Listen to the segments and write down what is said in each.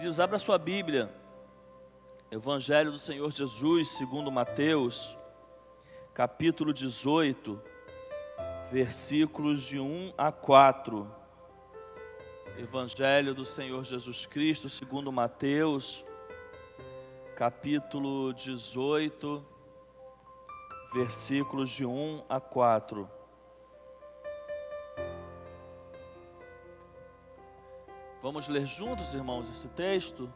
Queridos, abra sua Bíblia, Evangelho do Senhor Jesus, segundo Mateus, capítulo 18, versículos de 1 a 4. Evangelho do Senhor Jesus Cristo, segundo Mateus, capítulo 18, versículos de 1 a 4. Vamos ler juntos, irmãos, esse texto?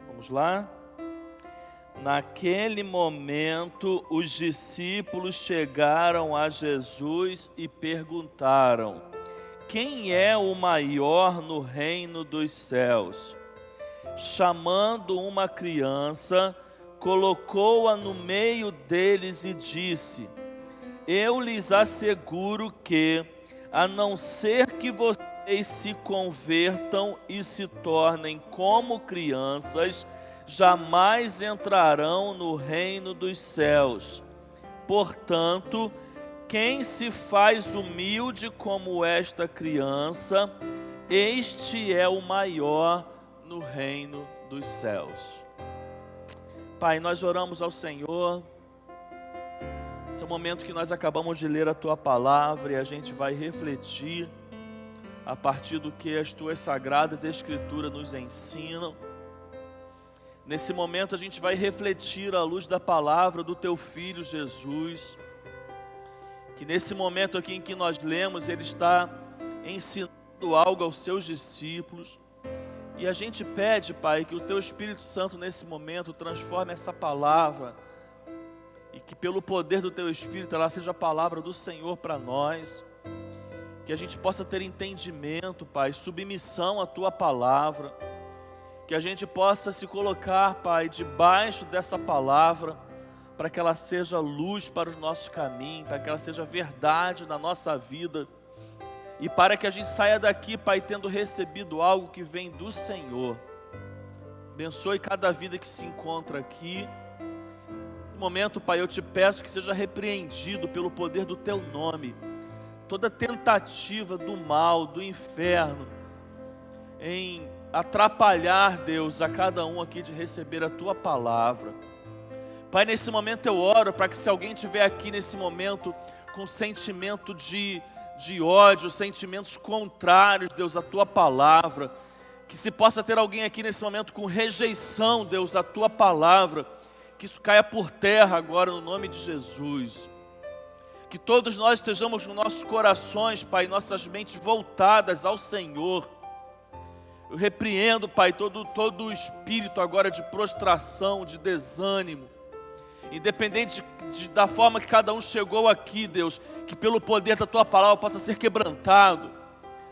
Vamos lá? Naquele momento, os discípulos chegaram a Jesus e perguntaram: quem é o maior no reino dos céus? Chamando uma criança, colocou-a no meio deles e disse: eu lhes asseguro que, a não ser que vocês se convertam e se tornem como crianças, jamais entrarão no reino dos céus. Portanto, quem se faz humilde como esta criança, este é o maior no reino dos céus. Pai, nós oramos ao Senhor. Esse é o momento que nós acabamos de ler a Tua palavra e a gente vai refletir a partir do que as Tuas sagradas Escrituras nos ensinam. Nesse momento a gente vai refletir à luz da palavra do Teu Filho Jesus, que nesse momento aqui em que nós lemos, Ele está ensinando algo aos Seus discípulos, e a gente pede, Pai, que o Teu Espírito Santo nesse momento transforme essa palavra, e que pelo poder do Teu Espírito ela seja a palavra do Senhor para nós, que a gente possa ter entendimento, Pai, submissão à Tua palavra, que a gente possa se colocar, Pai, debaixo dessa palavra, para que ela seja luz para os nossos caminhos, para que ela seja verdade na nossa vida, e para que a gente saia daqui, Pai, tendo recebido algo que vem do Senhor. Abençoe cada vida que se encontra aqui. No momento, Pai, eu te peço que seja repreendido pelo poder do Teu nome toda tentativa do mal, do inferno, em atrapalhar, Deus, a cada um aqui de receber a Tua palavra. Pai, nesse momento eu oro para que, se alguém estiver aqui nesse momento com sentimento de ódio, sentimentos contrários, Deus, à Tua palavra, que se possa ter alguém aqui nesse momento com rejeição, Deus, à Tua palavra, que isso caia por terra agora no nome de Jesus. Que todos nós estejamos com nossos corações, Pai, nossas mentes voltadas ao Senhor. Eu repreendo, Pai, todo o espírito agora de prostração, de desânimo, independente da forma que cada um chegou aqui, Deus, que pelo poder da Tua palavra possa ser quebrantado,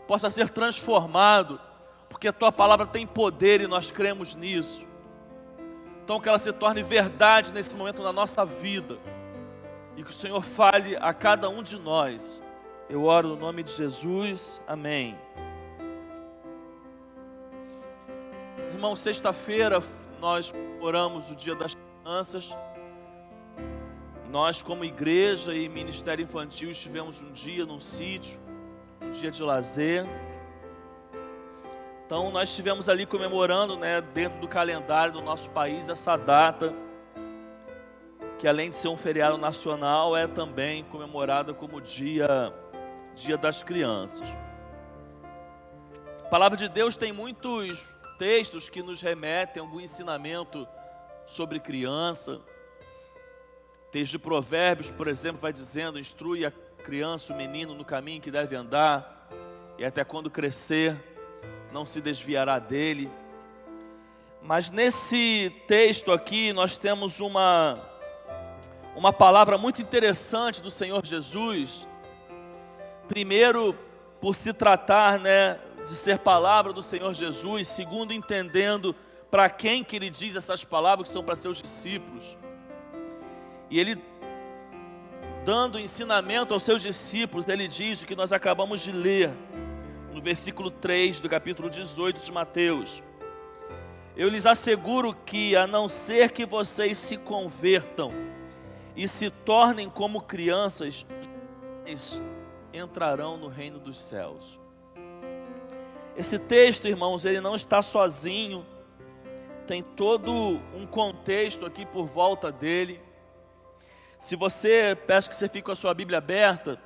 possa ser transformado, porque a Tua palavra tem poder e nós cremos nisso. Então que ela se torne verdade nesse momento na nossa vida, e que o Senhor fale a cada um de nós. Eu oro no nome de Jesus, amém. Irmão, sexta-feira nós oramos o Dia das Crianças. Nós, como igreja e ministério infantil, estivemos um dia num sítio, um dia de lazer. Então nós estivemos ali comemorando, dentro do calendário do nosso país, essa data, que além de ser um feriado nacional, é também comemorada como Dia das Crianças. A palavra de Deus tem muitos textos que nos remetem a algum ensinamento sobre criança. O texto de Provérbios, por exemplo, vai dizendo: instrui a criança, o menino, no caminho que deve andar, e até quando crescer, não se desviará dele. Mas nesse texto aqui, nós temos uma palavra muito interessante do Senhor Jesus. Primeiro, por se tratar, de ser palavra do Senhor Jesus. Segundo, entendendo para quem que Ele diz essas palavras, que são para seus discípulos. E Ele, dando ensinamento aos seus discípulos, Ele diz o que nós acabamos de ler, no versículo 3 do capítulo 18 de Mateus: eu lhes asseguro que, a não ser que vocês se convertam e se tornem como crianças, eles entrarão no reino dos céus. Esse texto, irmãos, ele não está sozinho tem todo um contexto aqui por volta dele. Se você, peço que você fique com a sua Bíblia aberta,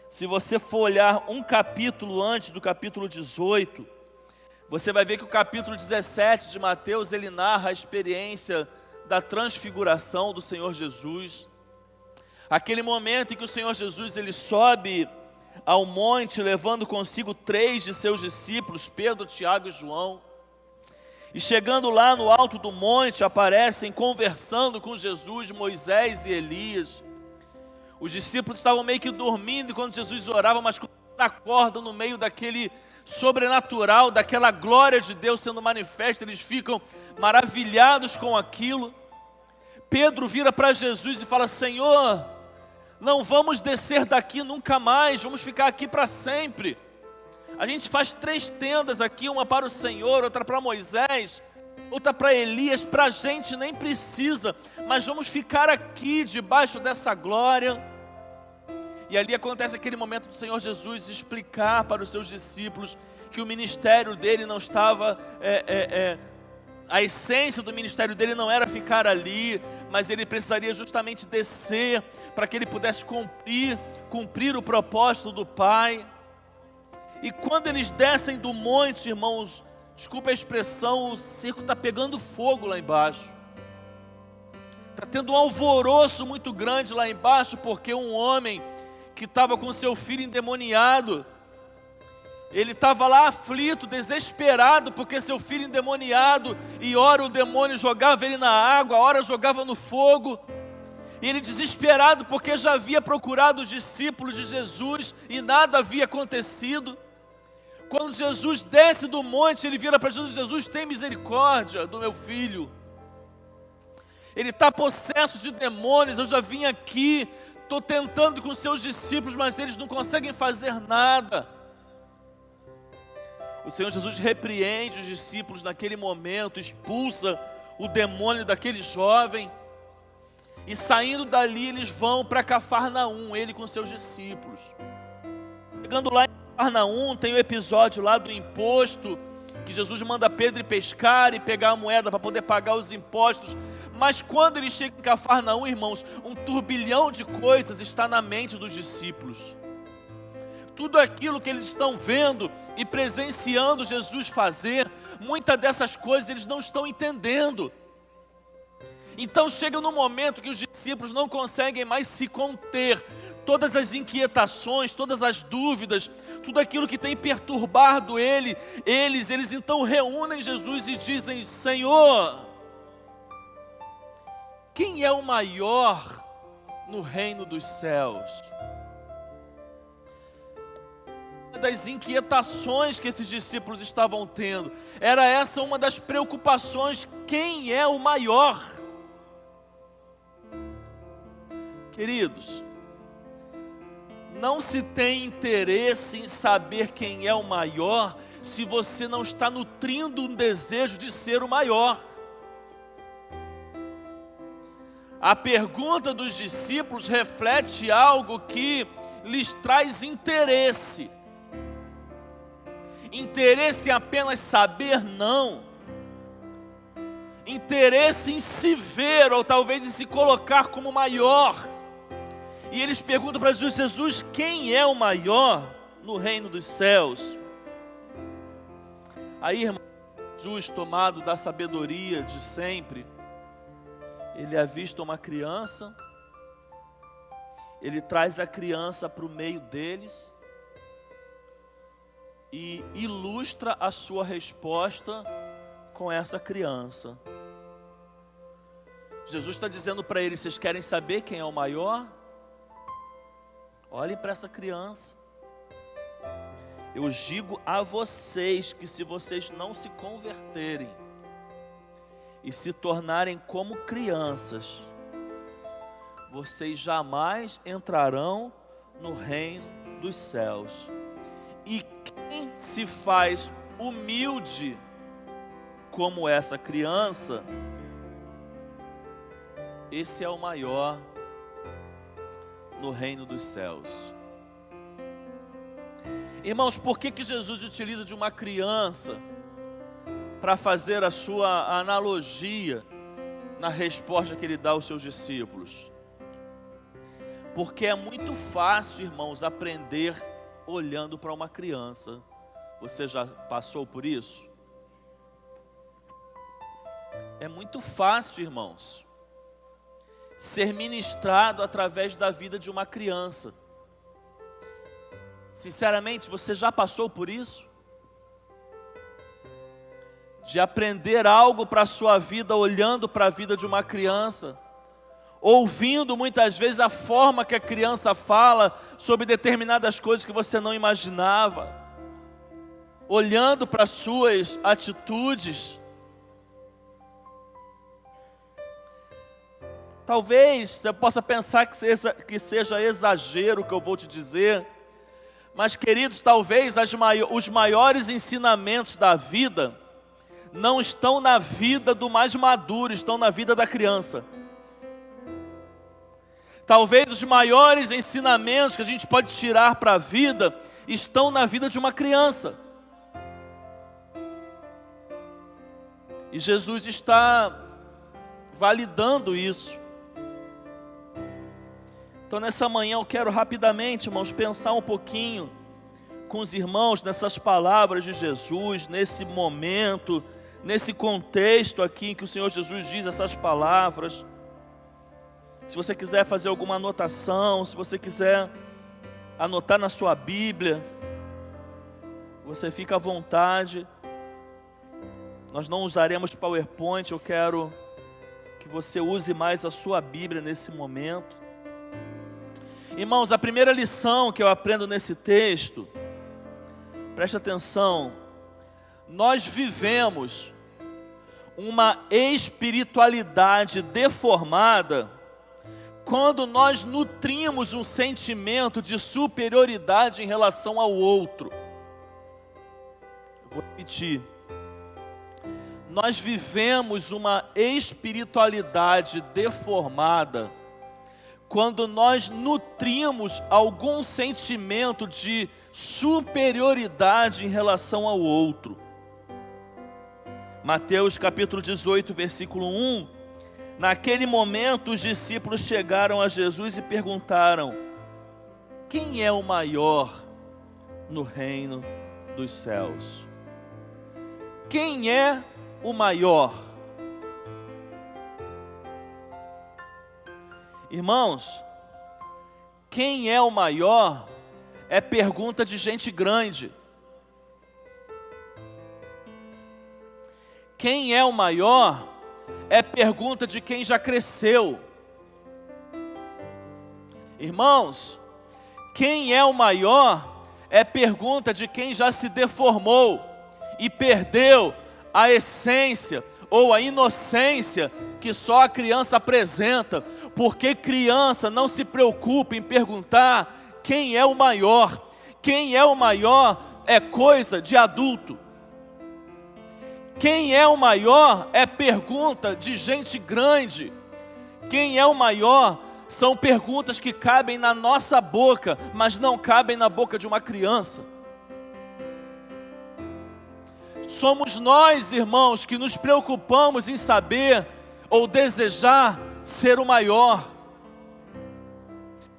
se você for olhar um capítulo antes do capítulo 18, você vai ver que o capítulo 17 de Mateus, ele narra a experiência da transfiguração do Senhor Jesus. Aquele momento em que o Senhor Jesus, ele sobe ao monte, levando consigo 3 de seus discípulos, Pedro, Tiago e João. E chegando lá no alto do monte, aparecem conversando com Jesus, Moisés e Elias. Os discípulos estavam meio que dormindo enquanto Jesus orava, mas quando acordam no meio daquele sobrenatural, daquela glória de Deus sendo manifesta, eles ficam maravilhados com aquilo. Pedro vira para Jesus e fala: Senhor, não vamos descer daqui nunca mais, vamos ficar aqui para sempre. A gente faz 3 tendas aqui, uma para o Senhor, outra para Moisés, outra para Elias, para a gente nem precisa, mas vamos ficar aqui debaixo dessa glória. E ali acontece aquele momento do Senhor Jesus explicar para os seus discípulos que o ministério dele não estava, a essência do ministério dele não era ficar ali, mas ele precisaria justamente descer para que ele pudesse cumprir o propósito do Pai. E quando eles descem do monte, irmãos, desculpa a expressão, o circo está pegando fogo lá embaixo. Está tendo um alvoroço muito grande lá embaixo, porque um homem que estava com seu filho endemoniado, ele estava lá aflito, desesperado, porque seu filho endemoniado, e ora o demônio jogava ele na água, ora jogava no fogo, e ele desesperado, porque já havia procurado os discípulos de Jesus, e nada havia acontecido. Quando Jesus desce do monte, ele vira para Jesus: Jesus, tem misericórdia do meu filho. Ele está possesso de demônios, eu já vim aqui, estou tentando com seus discípulos, mas eles não conseguem fazer nada. O Senhor Jesus repreende os discípulos naquele momento, expulsa o demônio daquele jovem, e saindo dali eles vão para Cafarnaum, ele com seus discípulos. Chegando lá em Cafarnaum, tem o episódio lá do imposto, que Jesus manda Pedro ir pescar e pegar a moeda para poder pagar os impostos. Mas quando ele chega em Cafarnaum, irmãos, um turbilhão de coisas está na mente dos discípulos. Tudo aquilo que eles estão vendo e presenciando Jesus fazer, muitas dessas coisas eles não estão entendendo. Então chega no momento que os discípulos não conseguem mais se conter. Todas as inquietações, todas as dúvidas, tudo aquilo que tem perturbado eles então reúnem Jesus e dizem: Senhor, quem é o maior no reino dos céus? Uma das inquietações que esses discípulos estavam tendo, era essa uma das preocupações: quem é o maior? Queridos, não se tem interesse em saber quem é o maior, se você não está nutrindo um desejo de ser o maior. A pergunta dos discípulos reflete algo que lhes traz interesse. Interesse em apenas saber, não. Interesse em se ver, ou talvez em se colocar como maior. E eles perguntam para Jesus: Jesus, quem é o maior no reino dos céus? Aí, irmão, Jesus, tomado da sabedoria de sempre, ele avista uma criança, ele traz a criança para o meio deles e ilustra a sua resposta com essa criança. Jesus está dizendo para eles: vocês querem saber quem é o maior? Olhem para essa criança. Eu digo a vocês que se vocês não se converterem e se tornarem como crianças, vocês jamais entrarão no reino dos céus. E quem se faz humilde como essa criança, esse é o maior no reino dos céus. Irmãos, por que Jesus utiliza de uma criança para fazer a sua analogia na resposta que ele dá aos seus discípulos. Porque é muito fácil, irmãos, aprender olhando para uma criança. Você já passou por isso? É muito fácil, irmãos, ser ministrado através da vida de uma criança. Sinceramente, você já passou por isso? De aprender algo para a sua vida olhando para a vida de uma criança, ouvindo muitas vezes a forma que a criança fala sobre determinadas coisas que você não imaginava, olhando para as suas atitudes. Talvez você possa pensar que seja exagero o que eu vou te dizer, mas, queridos, talvez os maiores ensinamentos da vida não estão na vida do mais maduro, estão na vida da criança. Talvez os maiores ensinamentos que a gente pode tirar para a vida estão na vida de uma criança. E Jesus está validando isso. Então nessa manhã eu quero rapidamente, irmãos, pensar um pouquinho com os irmãos nessas palavras de Jesus, nesse momento, nesse contexto aqui em que o Senhor Jesus diz essas palavras. Se você quiser fazer alguma anotação, se você quiser anotar na sua Bíblia, você fica à vontade. Nós não usaremos PowerPoint, eu quero que você use mais a sua Bíblia nesse momento. Irmãos, a primeira lição que eu aprendo nesse texto, preste atenção, nós vivemos uma espiritualidade deformada quando nós nutrimos um sentimento de superioridade em relação ao outro. Eu vou repetir. Nós vivemos uma espiritualidade deformada quando nós nutrimos algum sentimento de superioridade em relação ao outro. Mateus capítulo 18, versículo 1. Naquele momento os discípulos chegaram a Jesus e perguntaram: quem é o maior no reino dos céus? Quem é o maior? Irmãos, quem é o maior é pergunta de gente grande. Quem é o maior é pergunta de quem já cresceu. Irmãos, quem é o maior é pergunta de quem já se deformou e perdeu a essência ou a inocência que só a criança apresenta, porque criança não se preocupa em perguntar quem é o maior. Quem é o maior é coisa de adulto. Quem é o maior é pergunta de gente grande. Quem é o maior são perguntas que cabem na nossa boca, mas não cabem na boca de uma criança. Somos nós, irmãos, que nos preocupamos em saber ou desejar ser o maior.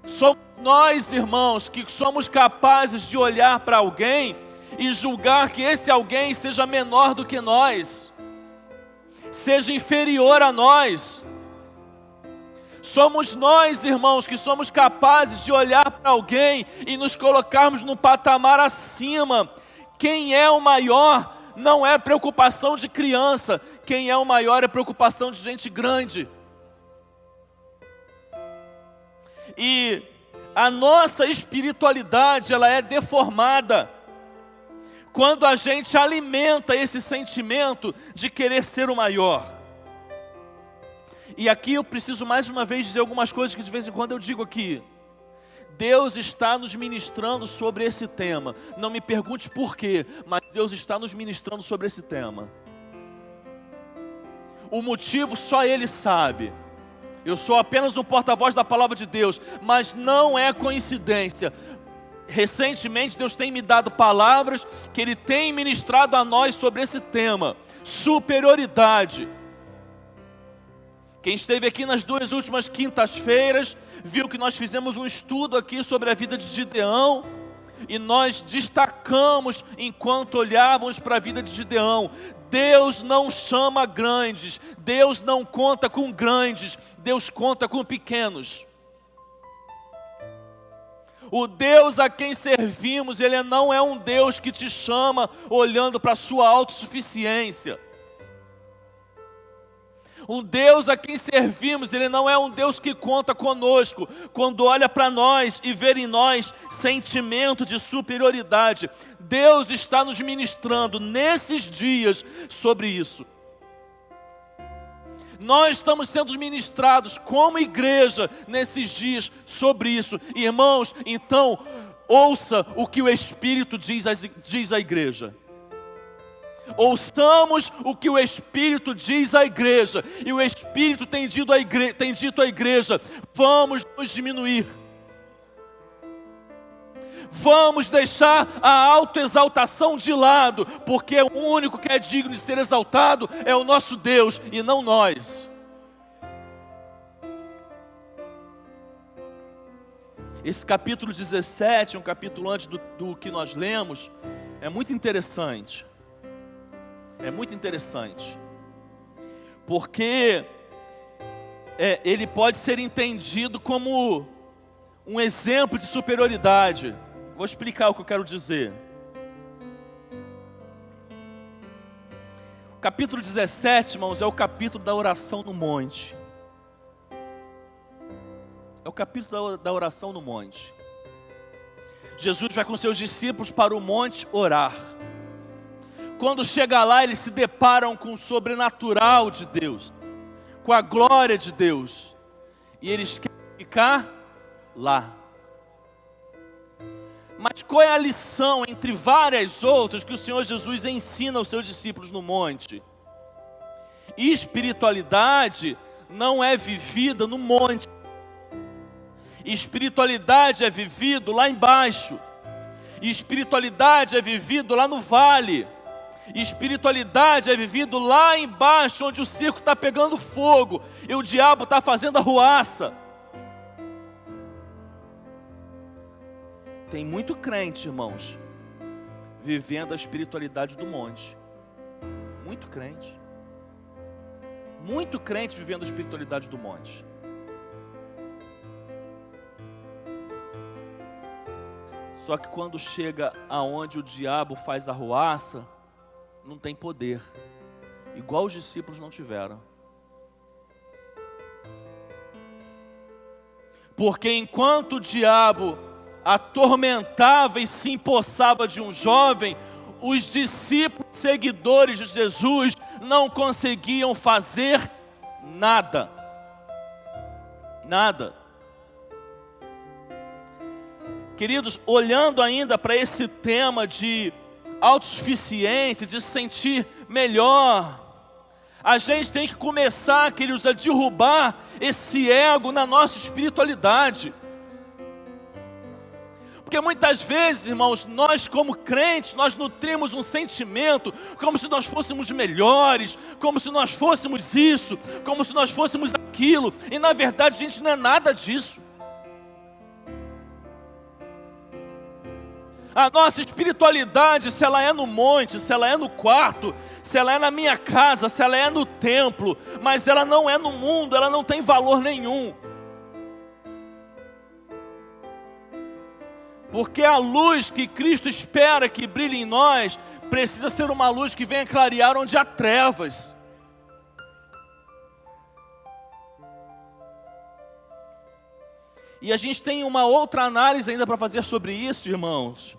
Somos nós, irmãos, que somos capazes de olhar para alguém e julgar que esse alguém seja menor do que nós, seja inferior a nós. Somos nós, irmãos, que somos capazes de olhar para alguém e nos colocarmos num patamar acima. Quem é o maior não é preocupação de criança, quem é o maior é preocupação de gente grande. E a nossa espiritualidade, ela é deformada quando a gente alimenta esse sentimento de querer ser o maior. E aqui eu preciso mais uma vez dizer algumas coisas que de vez em quando eu digo aqui. Deus está nos ministrando sobre esse tema. Não me pergunte por quê, mas Deus está nos ministrando sobre esse tema. O motivo só Ele sabe. Eu sou apenas um porta-voz da palavra de Deus, mas não é coincidência. recentemente Deus tem me dado palavras que Ele tem ministrado a nós sobre esse tema, superioridade. Quem esteve aqui nas 2 últimas quintas-feiras, viu que nós fizemos um estudo aqui sobre a vida de Gideão, e nós destacamos, enquanto olhávamos para a vida de Gideão, Deus não chama grandes, Deus não conta com grandes, Deus conta com pequenos. O Deus a quem servimos, Ele não é um Deus que te chama olhando para a sua autossuficiência. O Deus a quem servimos, Ele não é um Deus que conta conosco, quando olha para nós e vê em nós sentimento de superioridade. Deus está nos ministrando nesses dias sobre isso. Nós estamos sendo ministrados como igreja nesses dias sobre isso. Irmãos, então, ouça o que o Espírito diz à igreja. Ouçamos o que o Espírito diz à igreja. E o Espírito tem dito à igreja: vamos nos diminuir. Vamos deixar a autoexaltação de lado, porque o único que é digno de ser exaltado é o nosso Deus e não nós. Esse capítulo 17, um capítulo antes do que nós lemos, é muito interessante. É muito interessante, porque ele pode ser entendido como um exemplo de superioridade. Vou explicar o que eu quero dizer. O capítulo 17, irmãos, é o capítulo da oração no monte. É o capítulo da oração no monte. Jesus vai com seus discípulos para o monte orar. Quando chega lá, eles se deparam com o sobrenatural de Deus, com a glória de Deus, e eles querem ficar lá. Mas qual é a lição, entre várias outras, que o Senhor Jesus ensina aos seus discípulos no monte? Espiritualidade não é vivida no monte. Espiritualidade é vivido lá embaixo. Espiritualidade é vivido lá no vale. Espiritualidade é vivido lá embaixo, onde o circo está pegando fogo e o diabo está fazendo arruaça. Tem muito crente, irmãos, vivendo a espiritualidade do monte. Muito crente. Muito crente vivendo a espiritualidade do monte. Só que quando chega aonde o diabo faz arruaça, não tem poder, igual os discípulos não tiveram. Porque enquanto o diabo atormentava e se empossava de um jovem, os discípulos seguidores de Jesus não conseguiam fazer nada. Nada. Queridos, olhando ainda para esse tema de autossuficiência, de se sentir melhor, a gente tem que começar, queridos, a derrubar esse ego na nossa espiritualidade. Porque muitas vezes, irmãos, nós como crentes, nós nutrimos um sentimento como se nós fôssemos melhores, como se nós fôssemos isso, como se nós fôssemos aquilo, e na verdade a gente não é nada disso. A nossa espiritualidade, se ela é no monte, se ela é no quarto, se ela é na minha casa, se ela é no templo, mas ela não é no mundo, ela não tem valor nenhum. Porque a luz que Cristo espera que brilhe em nós, precisa ser uma luz que venha clarear onde há trevas. E a gente tem uma outra análise ainda para fazer sobre isso, irmãos,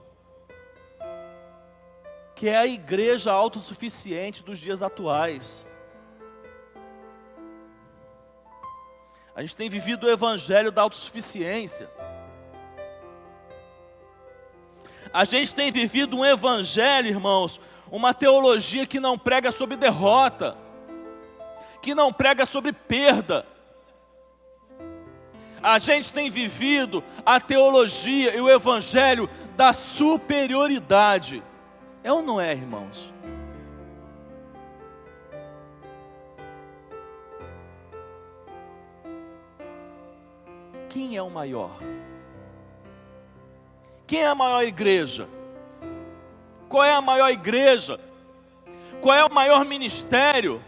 que é a igreja autossuficiente dos dias atuais. A gente tem vivido o evangelho da autossuficiência. A gente tem vivido um evangelho, irmãos, uma teologia que não prega sobre derrota, que não prega sobre perda. A gente tem vivido a teologia e o evangelho da superioridade. É ou não é, irmãos? Quem é o maior? Quem é a maior igreja? Qual é a maior igreja? Qual é o maior ministério?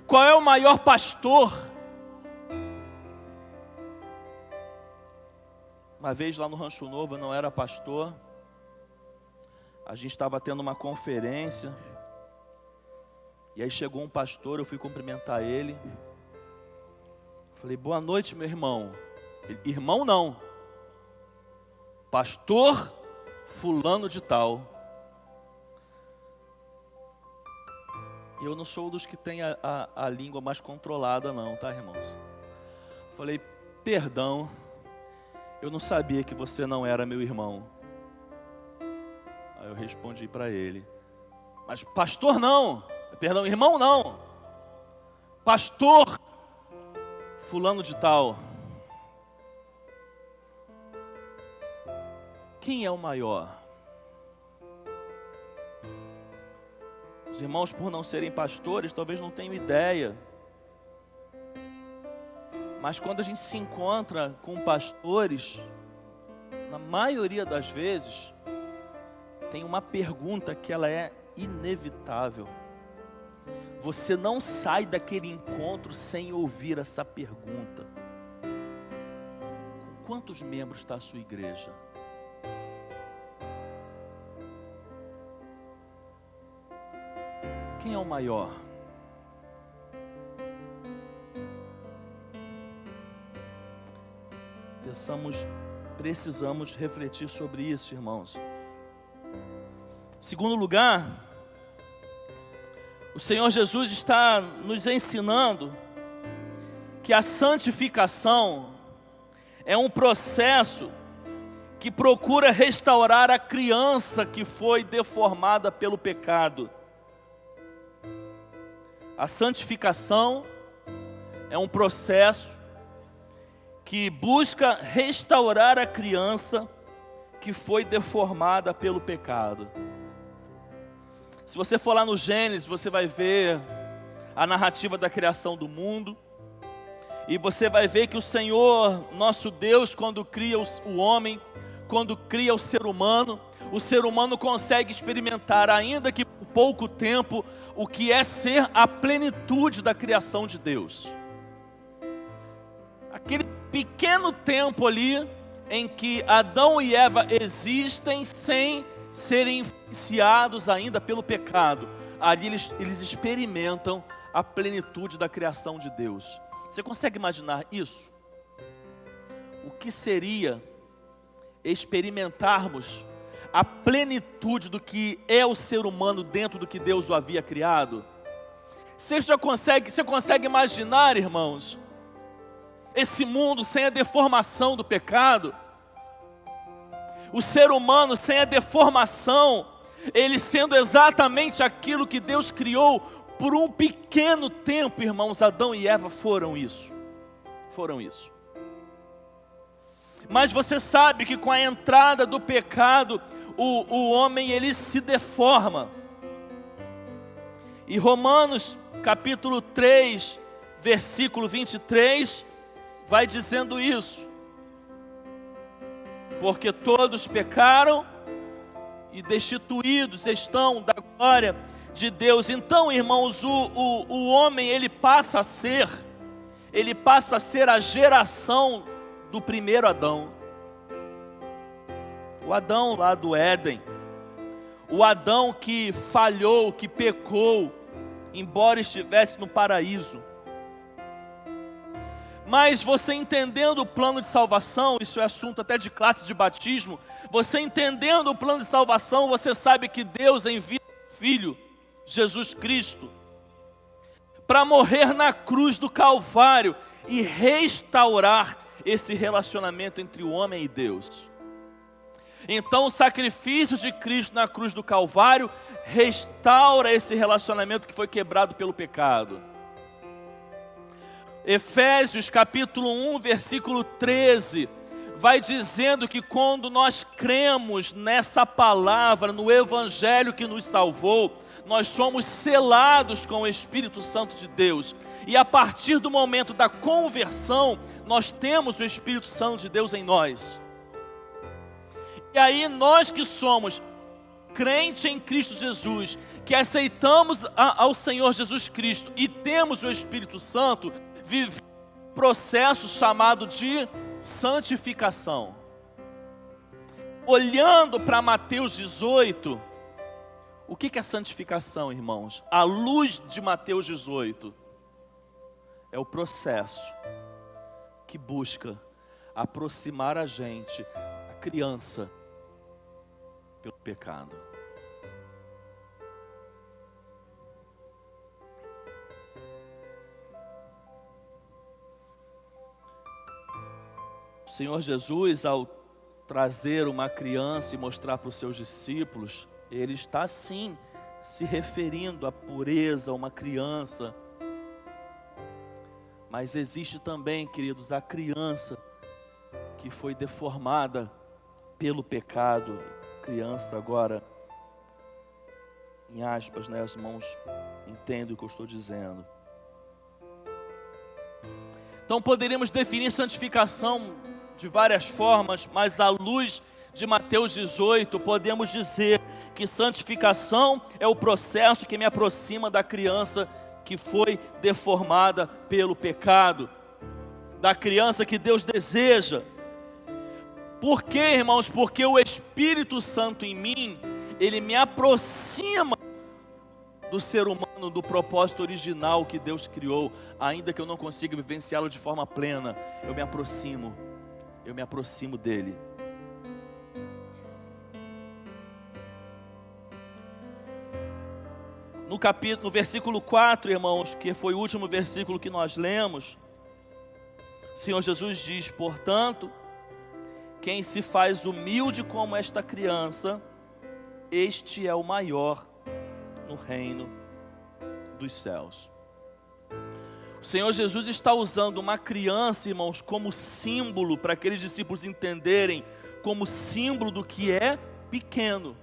Qual é o maior pastor? Uma vez lá no Rancho Novo, eu não era pastor, a gente estava tendo uma conferência, e aí chegou um pastor, eu fui cumprimentar ele, falei, boa noite, meu irmão. Ele, irmão não, pastor fulano de tal. Eu não sou dos que tem a língua mais controlada não, tá, irmãos? Falei, perdão, eu não sabia que você não era meu irmão. Aí eu respondi para ele, mas pastor não, perdão, irmão não, pastor fulano de tal. Quem é o maior? Os irmãos, por não serem pastores, talvez não tenham ideia. Mas quando a gente se encontra com pastores, na maioria das vezes, tem uma pergunta que ela é inevitável. Você não sai daquele encontro sem ouvir essa pergunta. Com quantos membros está a sua igreja? Quem é o maior? Precisamos refletir sobre isso, irmãos. Em segundo lugar, o Senhor Jesus está nos ensinando que a santificação é um processo que procura restaurar a criança que foi deformada pelo pecado. A santificação é um processo que busca restaurar a criança que foi deformada pelo pecado. Se você for lá no Gênesis, você vai ver a narrativa da criação do mundo, e você vai ver que o Senhor, nosso Deus, quando cria o homem, quando cria o ser humano consegue experimentar, ainda que por pouco tempo, o que é ser a plenitude da criação de Deus. Aquele pequeno tempo ali, em que Adão e Eva existem sem serem influenciados ainda pelo pecado, ali eles experimentam a plenitude da criação de Deus. Você consegue imaginar isso? O que seria experimentarmos a plenitude do que é o ser humano dentro do que Deus o havia criado? Você consegue imaginar, irmãos, esse mundo sem a deformação do pecado? O ser humano sem a deformação, ele sendo exatamente aquilo que Deus criou por um pequeno tempo, irmãos. Adão e Eva foram isso. Mas você sabe que com a entrada do pecado, o homem ele se deforma. E Romanos capítulo 3, versículo 23, vai dizendo isso. Porque todos pecaram e destituídos estão da glória de Deus. Então, irmãos, o homem ele passa a ser a geração do primeiro Adão. O Adão lá do Éden, o Adão que falhou, que pecou, embora estivesse no paraíso. Mas você entendendo o plano de salvação, isso é assunto até de classe de batismo, você entendendo o plano de salvação, você sabe que Deus envia o Filho, Jesus Cristo, para morrer na cruz do Calvário e restaurar esse relacionamento entre o homem e Deus. Então o sacrifício de Cristo na cruz do Calvário restaura esse relacionamento que foi quebrado pelo pecado. Efésios capítulo 1, versículo 13, vai dizendo que quando nós cremos nessa palavra, no Evangelho que nos salvou, nós somos selados com o Espírito Santo de Deus. E a partir do momento da conversão, nós temos o Espírito Santo de Deus em nós. E aí nós que somos crentes em Cristo Jesus, que aceitamos ao Senhor Jesus Cristo e temos o Espírito Santo, vivemos um processo chamado de santificação. Olhando para Mateus 18, o que é santificação, irmãos? À luz de Mateus 18, é o processo que busca aproximar a gente, a criança, pelo pecado. O Senhor Jesus, ao trazer uma criança e mostrar para os seus discípulos, Ele está sim se referindo à pureza, a uma criança. Mas existe também, queridos, a criança que foi deformada pelo pecado. Criança agora, em aspas, né? Os irmãos entendem o que eu estou dizendo. Então poderíamos definir santificação de várias formas, mas à luz de Mateus 18, podemos dizer que santificação é o processo que me aproxima da criança que foi deformada pelo pecado, da criança que Deus deseja. Por quê, irmãos? Porque o Espírito Santo em mim, ele me aproxima do ser humano, do propósito original que Deus criou, ainda que eu não consiga vivenciá-lo de forma plena, eu me aproximo dele. No versículo 4, irmãos, que foi o último versículo que nós lemos, o Senhor Jesus diz: portanto, quem se faz humilde como esta criança, este é o maior no reino dos céus. O Senhor Jesus está usando uma criança, irmãos, como símbolo, para aqueles discípulos entenderem, como símbolo do que é pequeno.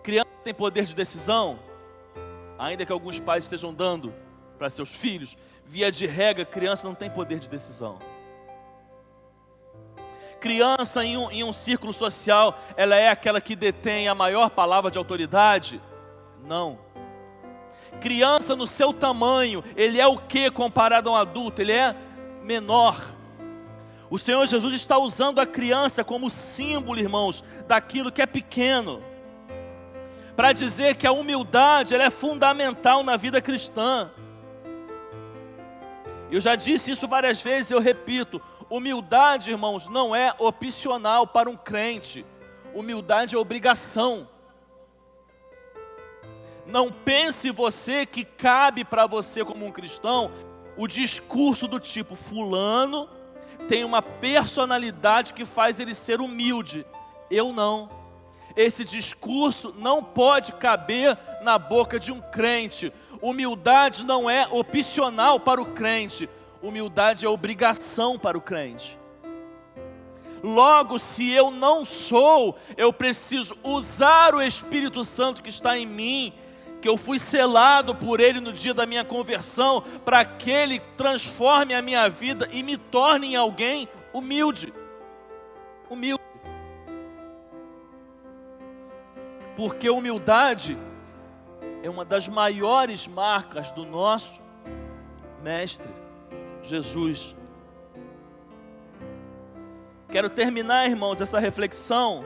Criança tem poder de decisão, ainda que alguns pais estejam dando para seus filhos. Via de regra, criança não tem poder de decisão. Criança em um círculo social, ela é aquela que detém a maior palavra de autoridade? Não. Criança no seu tamanho, ele é o que comparado a um adulto? Ele é menor. O Senhor Jesus está usando a criança como símbolo, irmãos, daquilo que é pequeno, para dizer que a humildade ela é fundamental na vida cristã. Eu já disse isso várias vezes, eu repito: humildade, irmãos, não é opcional para um crente. Humildade é obrigação. Não pense você que cabe para você como um cristão o discurso do tipo: fulano tem uma personalidade que faz ele ser humilde. Eu não. Esse discurso não pode caber na boca de um crente. Humildade não é opcional para o crente. Humildade é obrigação para o crente. Logo, se eu não sou, eu preciso usar o Espírito Santo que está em mim, que eu fui selado por Ele no dia da minha conversão, para que Ele transforme a minha vida e me torne em alguém humilde. Humilde. Porque humildade é uma das maiores marcas do nosso Mestre Jesus. Quero terminar, irmãos, essa reflexão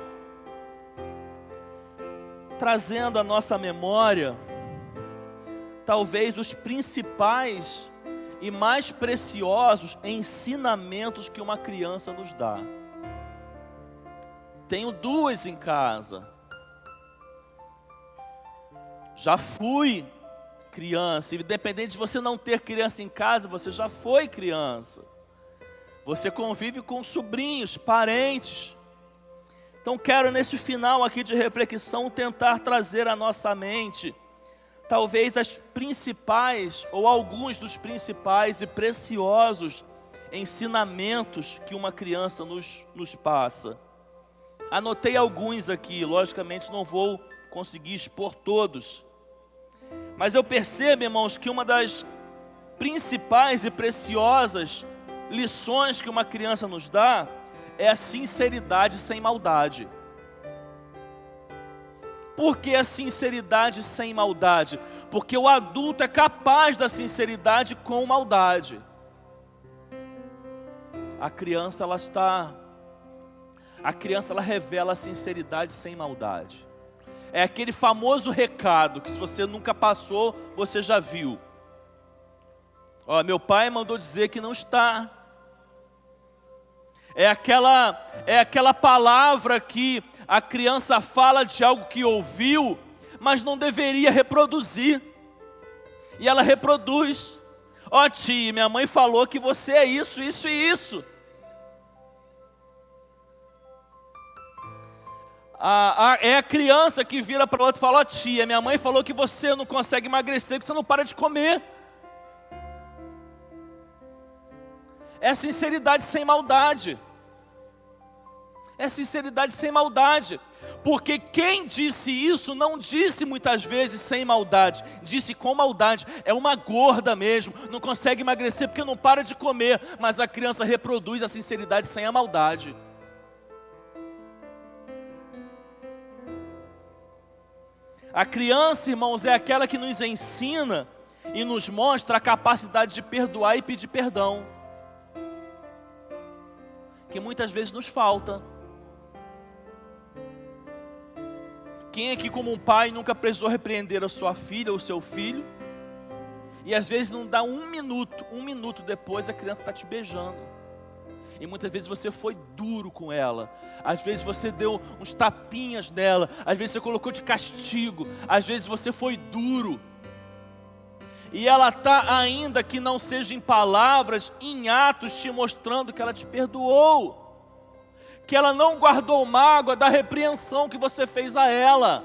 trazendo à nossa memória talvez os principais e mais preciosos ensinamentos que uma criança nos dá. Tenho duas em casa. Já fui criança, independente de você não ter criança em casa, você já foi criança. Você convive com sobrinhos, parentes. Então quero nesse final aqui de reflexão tentar trazer à nossa mente talvez as principais ou alguns dos principais e preciosos ensinamentos que uma criança nos passa. Anotei alguns aqui, logicamente não vou conseguir expor todos. Mas eu percebo, irmãos, que uma das principais e preciosas lições que uma criança nos dá é a sinceridade sem maldade. Por que a sinceridade sem maldade? Porque o adulto é capaz da sinceridade com maldade. A criança ela revela a sinceridade sem maldade. É aquele famoso recado que se você nunca passou, você já viu. Ó, meu pai mandou dizer que não está. É aquela palavra que a criança fala de algo que ouviu, mas não deveria reproduzir. E ela reproduz. Ó, tia, minha mãe falou que você é isso, isso e isso. É a criança que vira para o outro e fala: ó, tia, minha mãe falou que você não consegue emagrecer porque você não para de comer. É sinceridade sem maldade. É sinceridade sem maldade. Porque quem disse isso não disse muitas vezes sem maldade, disse com maldade. É uma gorda mesmo, não consegue emagrecer porque não para de comer. Mas a criança reproduz a sinceridade sem a maldade. A criança, irmãos, é aquela que nos ensina e nos mostra a capacidade de perdoar e pedir perdão, que muitas vezes nos falta. Quem aqui como um pai nunca precisou repreender a sua filha ou o seu filho, e às vezes não dá um minuto depois a criança está te beijando, e muitas vezes você foi duro com ela, às vezes você deu uns tapinhas nela, às vezes você colocou de castigo, às vezes você foi duro, e ela está, ainda que não seja em palavras, em atos, te mostrando que ela te perdoou, que ela não guardou mágoa da repreensão que você fez a ela.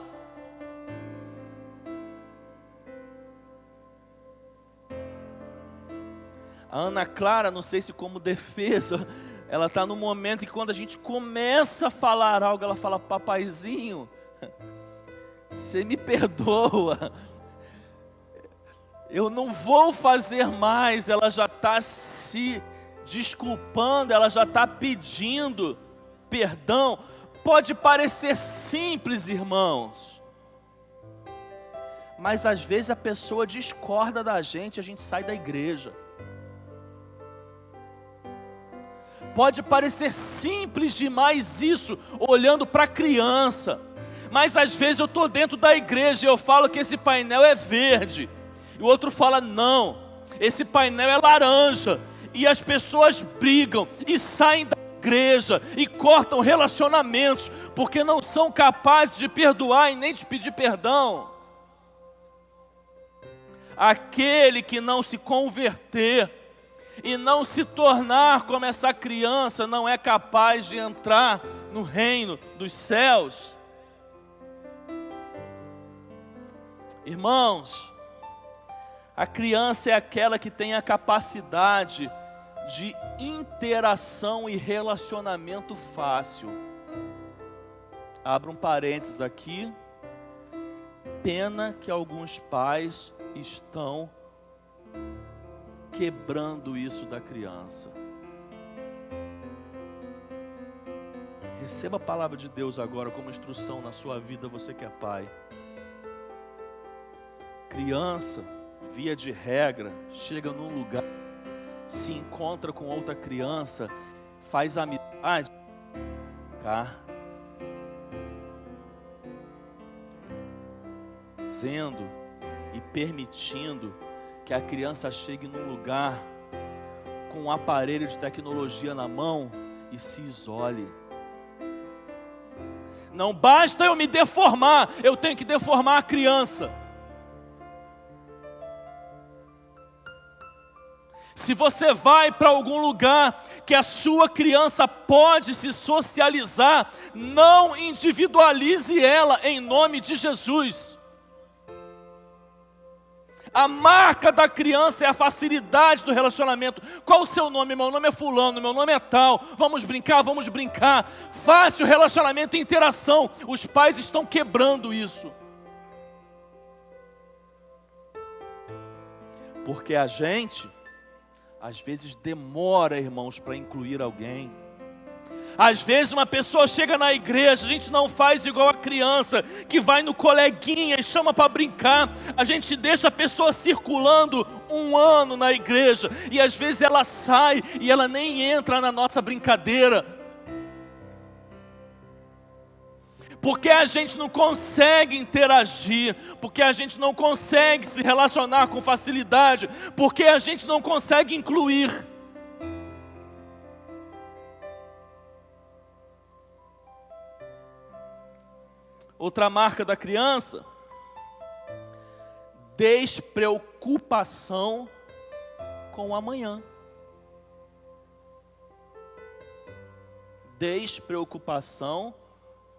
A Ana Clara, não sei se como defesa, ela está no momento em que quando a gente começa a falar algo, ela fala: papaizinho, você me perdoa, eu não vou fazer mais. Ela já está se desculpando, ela já está pedindo perdão. Pode parecer simples, irmãos, mas às vezes a pessoa discorda da gente, a gente sai da igreja. Pode parecer simples demais isso, olhando para a criança, mas às vezes eu estou dentro da igreja e eu falo que esse painel é verde, e o outro fala: não, esse painel é laranja, e as pessoas brigam e saem da igreja e cortam relacionamentos, porque não são capazes de perdoar e nem de pedir perdão. Aquele que não se converter e não se tornar como essa criança, não é capaz de entrar no reino dos céus. Irmãos, a criança é aquela que tem a capacidade de interação e relacionamento fácil. Abro um parênteses aqui. Pena que alguns pais estão quebrando isso da criança. Receba a palavra de Deus agora como instrução na sua vida, você que é pai. Criança, via de regra, chega num lugar, se encontra com outra criança, faz amizade, sendo e permitindo que a criança chegue num lugar com um aparelho de tecnologia na mão e se isole. Não basta eu me deformar, eu tenho que deformar a criança. Se você vai para algum lugar que a sua criança pode se socializar, não individualize ela em nome de Jesus. A marca da criança é a facilidade do relacionamento. Qual o seu nome? Meu nome é fulano, meu nome é tal. Vamos brincar, vamos brincar. Fácil relacionamento e interação. Os pais estão quebrando isso. Porque a gente, às vezes, demora, irmãos, para incluir alguém. Às vezes uma pessoa chega na igreja, a gente não faz igual a criança que vai no coleguinha e chama para brincar. A gente deixa a pessoa circulando 1 ano na igreja e às vezes ela sai e ela nem entra na nossa brincadeira. Porque a gente não consegue interagir, porque a gente não consegue se relacionar com facilidade, porque a gente não consegue incluir. Outra marca da criança: despreocupação com o amanhã. Despreocupação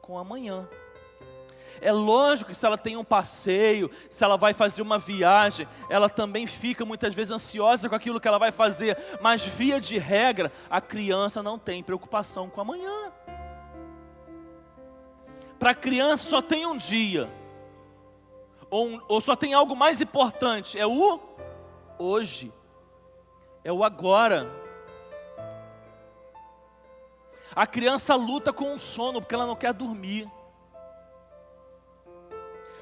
com o amanhã. É lógico que se ela tem um passeio, se ela vai fazer uma viagem, ela também fica muitas vezes ansiosa com aquilo que ela vai fazer. Mas via de regra, a criança não tem preocupação com o amanhã. Para a criança só tem um dia, ou só tem algo mais importante, é o hoje, é o agora. A criança luta com o sono porque ela não quer dormir,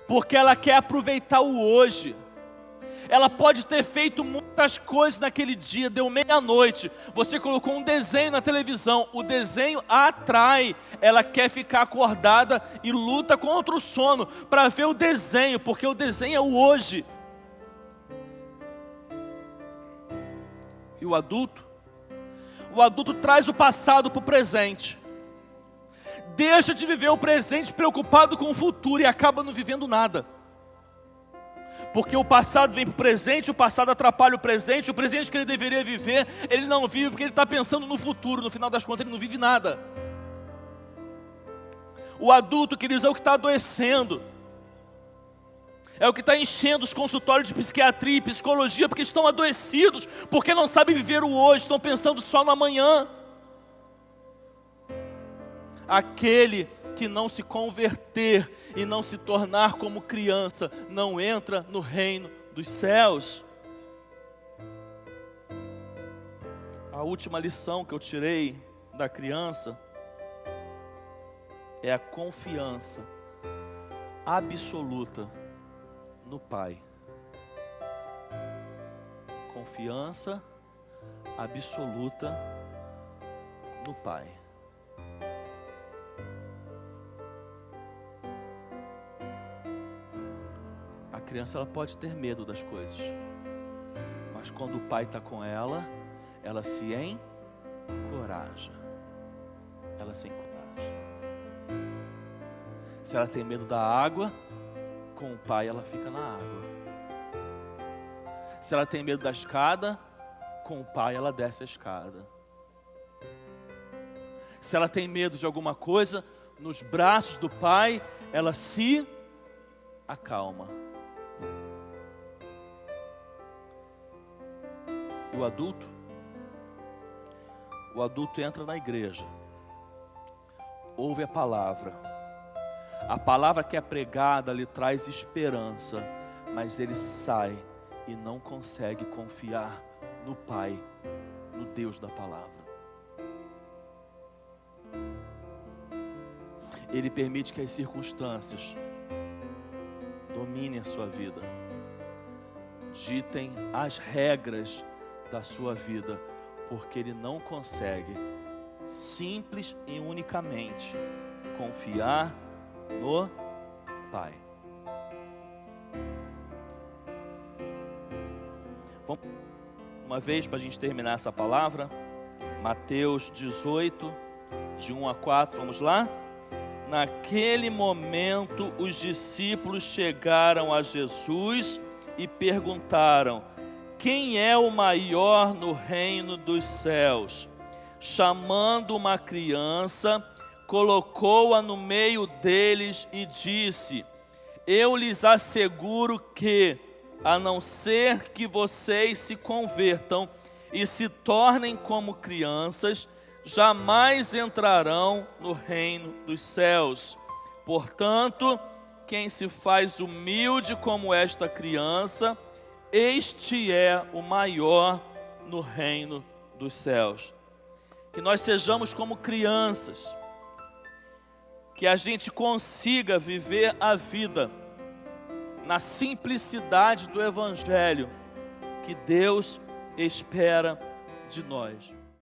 porque ela quer aproveitar o hoje. Ela pode ter feito muitas coisas naquele dia, deu meia-noite, você colocou um desenho na televisão, o desenho a atrai, ela quer ficar acordada e luta contra o sono para ver o desenho, porque o desenho é o hoje. E o adulto? O adulto traz o passado para o presente, deixa de viver o presente preocupado com o futuro e acaba não vivendo nada. Porque o passado vem para o presente, o passado atrapalha o presente que ele deveria viver, ele não vive porque ele está pensando no futuro, no final das contas ele não vive nada. O adulto, queridos, é o que está adoecendo, é o que está enchendo os consultórios de psiquiatria e psicologia, porque estão adoecidos, porque não sabem viver o hoje, estão pensando só no amanhã. Aquele que não se converter e não se tornar como criança, não entra no reino dos céus. A última lição que eu tirei da criança é a confiança absoluta no Pai. Confiança absoluta no Pai. A criança, ela pode ter medo das coisas, mas quando o pai está com ela, ela se encoraja. Ela se encoraja. Se ela tem medo da água, com o pai ela fica na água. Se ela tem medo da escada, com o pai ela desce a escada. Se ela tem medo de alguma coisa, nos braços do pai ela se acalma. E o adulto entra na igreja, ouve a palavra que é pregada lhe traz esperança, mas ele sai e não consegue confiar no Pai, no Deus da palavra. Ele permite que as circunstâncias dominem a sua vida, ditem as regras da sua vida, porque ele não consegue simples e unicamente confiar no Pai. Vamos uma vez para a gente terminar essa palavra, Mateus 18, de 1 a 4, vamos lá? Naquele momento os discípulos chegaram a Jesus e perguntaram: quem é o maior no reino dos céus? Chamando uma criança, colocou-a no meio deles e disse: eu lhes asseguro que, a não ser que vocês se convertam e se tornem como crianças, jamais entrarão no reino dos céus. Portanto, quem se faz humilde como esta criança, este é o maior no reino dos céus. Que nós sejamos como crianças, que a gente consiga viver a vida na simplicidade do Evangelho que Deus espera de nós.